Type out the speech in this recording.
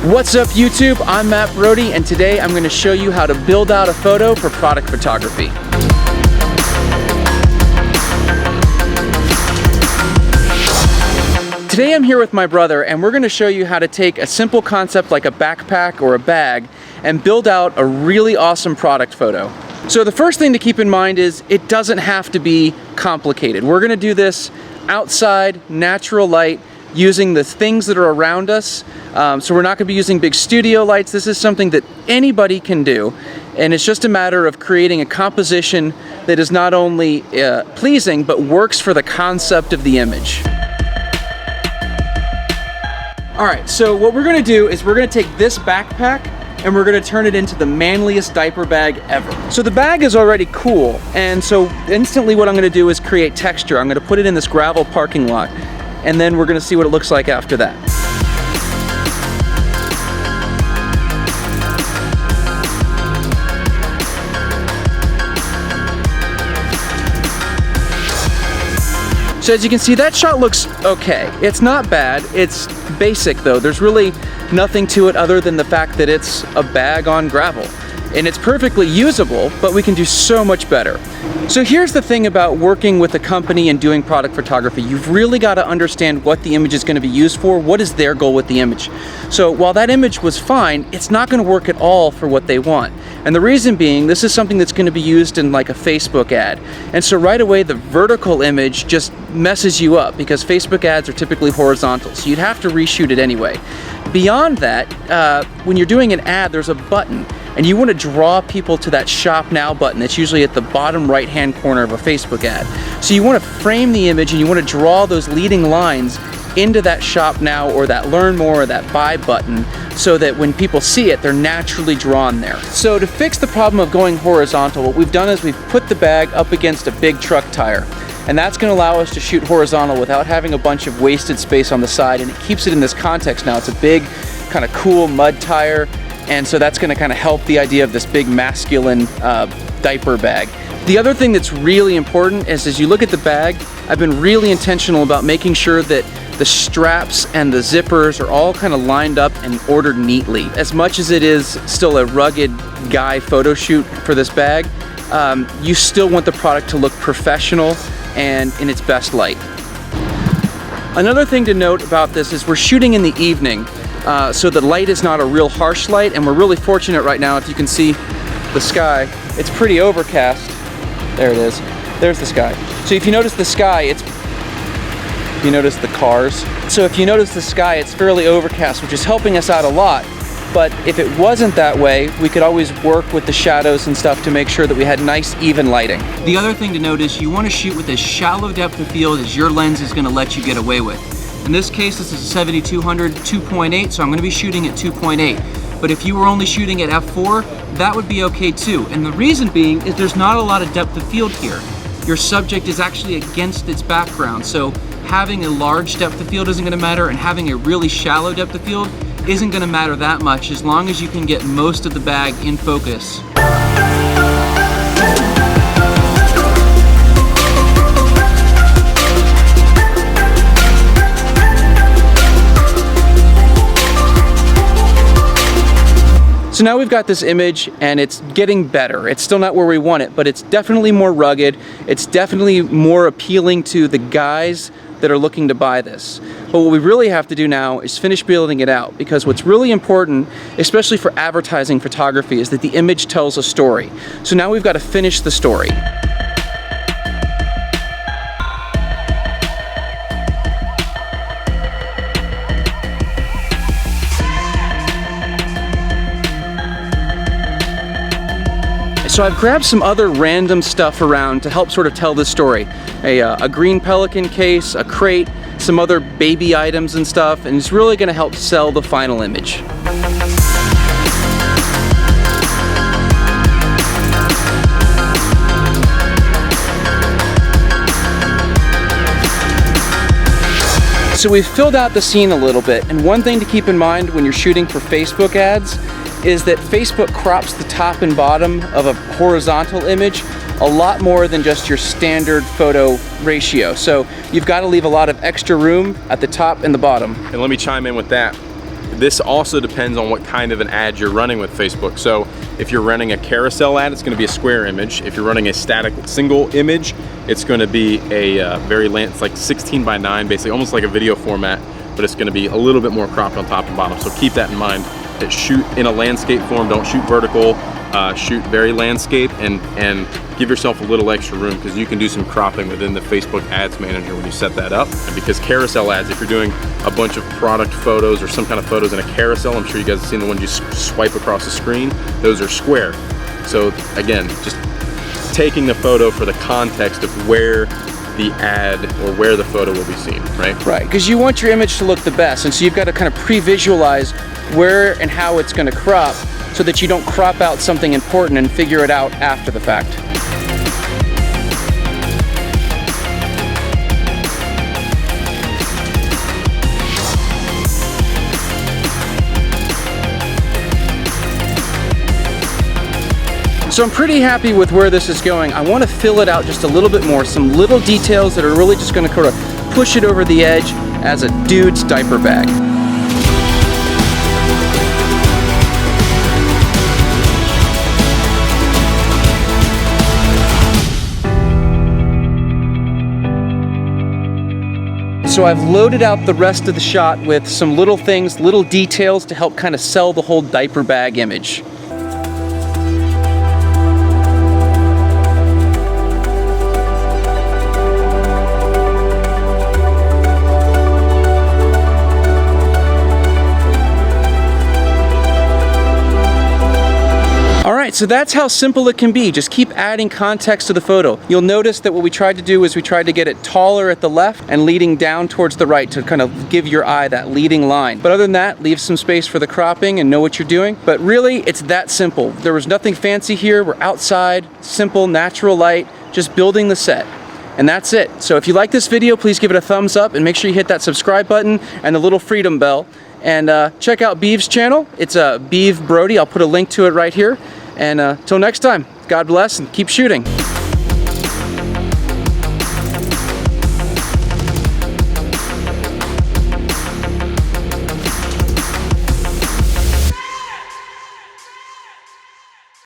What's up YouTube? I'm Matt Brody, and today I'm going to show you how to build out a photo for product photography. Today I'm here with my brother, and we're going to show you how to take a simple concept like a backpack or a bag and build out a really awesome product photo. So the first thing to keep in mind is it doesn't have to be complicated. We're going to do this outside, natural light, using the things that are around us. So we're not going to be using big studio lights. This is something that anybody can do, and it's just a matter of creating a composition that is not only pleasing but works for the concept of the image. Alright, so what we're going to do is we're going to take this backpack and we're going to turn it into the manliest diaper bag ever. So the bag is already cool, and so instantly what I'm going to do is create texture. I'm going to put it in this gravel parking lot, and then we're going to see what it looks like after that. So as you can see, that shot looks okay. It's not bad. It's basic though. There's really nothing to it other than the fact that it's a bag on gravel. And it's perfectly usable, but we can do so much better. So here's the thing about working with a company and doing product photography. You've really got to understand what the image is going to be used for. What is their goal with the image? So while that image was fine, it's not going to work at all for what they want. And the reason being, this is something that's going to be used in like a Facebook ad. And so right away, the vertical image just messes you up because Facebook ads are typically horizontal. So you'd have to reshoot it anyway. Beyond that, when you're doing an ad, there's a button, and you want to draw people to that Shop Now button that's usually at the bottom right-hand corner of a Facebook ad. So you want to frame the image and you want to draw those leading lines into that Shop Now or that Learn More or that Buy button so that when people see it, they're naturally drawn there. So to fix the problem of going horizontal, what we've done is we've put the bag up against a big truck tire. And that's going to allow us to shoot horizontal without having a bunch of wasted space on the side, and it keeps it in this context now. It's a big, kind of cool mud tire, and so that's going to kind of help the idea of this big masculine diaper bag. The other thing that's really important is as you look at the bag, I've been really intentional about making sure that the straps and the zippers are all kind of lined up and ordered neatly. As much as it is still a rugged guy photo shoot for this bag, you still want the product to look professional and in its best light. Another thing to note about this is we're shooting in the evening, so the light is not a real harsh light, and we're really fortunate right now. If you can see the sky, it's pretty overcast. There it is. There's the sky. So if you notice the sky, if you notice the cars. So if you notice the sky, it's fairly overcast, which is helping us out a lot. But if it wasn't that way, we could always work with the shadows and stuff to make sure that we had nice, even lighting. The other thing to note is you want to shoot with as shallow depth of field as your lens is going to let you get away with. In this case, this is a 7200 2.8, so I'm going to be shooting at 2.8. But if you were only shooting at f4, that would be okay too. And the reason being is there's not a lot of depth of field here. Your subject is actually against its background, so having a large depth of field isn't going to matter, and having a really shallow depth of field isn't going to matter that much as long as you can get most of the bag in focus. So now we've got this image and it's getting better. It's still not where we want it, but it's definitely more rugged. It's definitely more appealing to the guys that are looking to buy this. But what we really have to do now is finish building it out, because what's really important, especially for advertising photography, is that the image tells a story. So now we've got to finish the story. So I've grabbed some other random stuff around to help sort of tell this story. A green Pelican case, a crate, some other baby items and stuff, and it's really going to help sell the final image. So we've filled out the scene a little bit, and one thing to keep in mind when you're shooting for Facebook ads is that Facebook crops the top and bottom of a horizontal image a lot more than just your standard photo ratio. So you've got to leave a lot of extra room at the top and the bottom. And let me chime in with that. This also depends on what kind of an ad you're running with Facebook. So if you're running a carousel ad, it's gonna be a square image. If you're running a static single image, it's gonna be a it's like 16:9, basically, almost like a video format, but it's gonna be a little bit more cropped on top and bottom. So keep that in mind, that shoot in a landscape form, don't shoot vertical, shoot very landscape, and give yourself a little extra room, because you can do some cropping within the Facebook Ads Manager when you set that up. And because carousel ads, if you're doing a bunch of product photos or some kind of photos in a carousel, I'm sure you guys have seen the ones you swipe across the screen, those are square. So again, just taking the photo for the context of where the ad or where the photo will be seen, right? Right, because you want your image to look the best, and so you've got to kind of pre-visualize where and how it's going to crop, so that you don't crop out something important and figure it out after the fact. So I'm pretty happy with where this is going. I want to fill it out just a little bit more, some little details that are really just going to kind of push it over the edge as a dude's diaper bag. So I've loaded out the rest of the shot with some little things, little details to help kind of sell the whole diaper bag image. Alright, so that's how simple it can be. Just keep adding context to the photo. You'll notice that what we tried to do is we tried to get it taller at the left and leading down towards the right to kind of give your eye that leading line. But other than that, leave some space for the cropping and know what you're doing. But really, it's that simple. There was nothing fancy here. We're outside, simple, natural light, just building the set. And that's it. So if you like this video, please give it a thumbs up and make sure you hit that subscribe button and the little freedom bell. And check out Beev's channel. It's Beev Brody. I'll put a link to it right here. And till next time, God bless and keep shooting.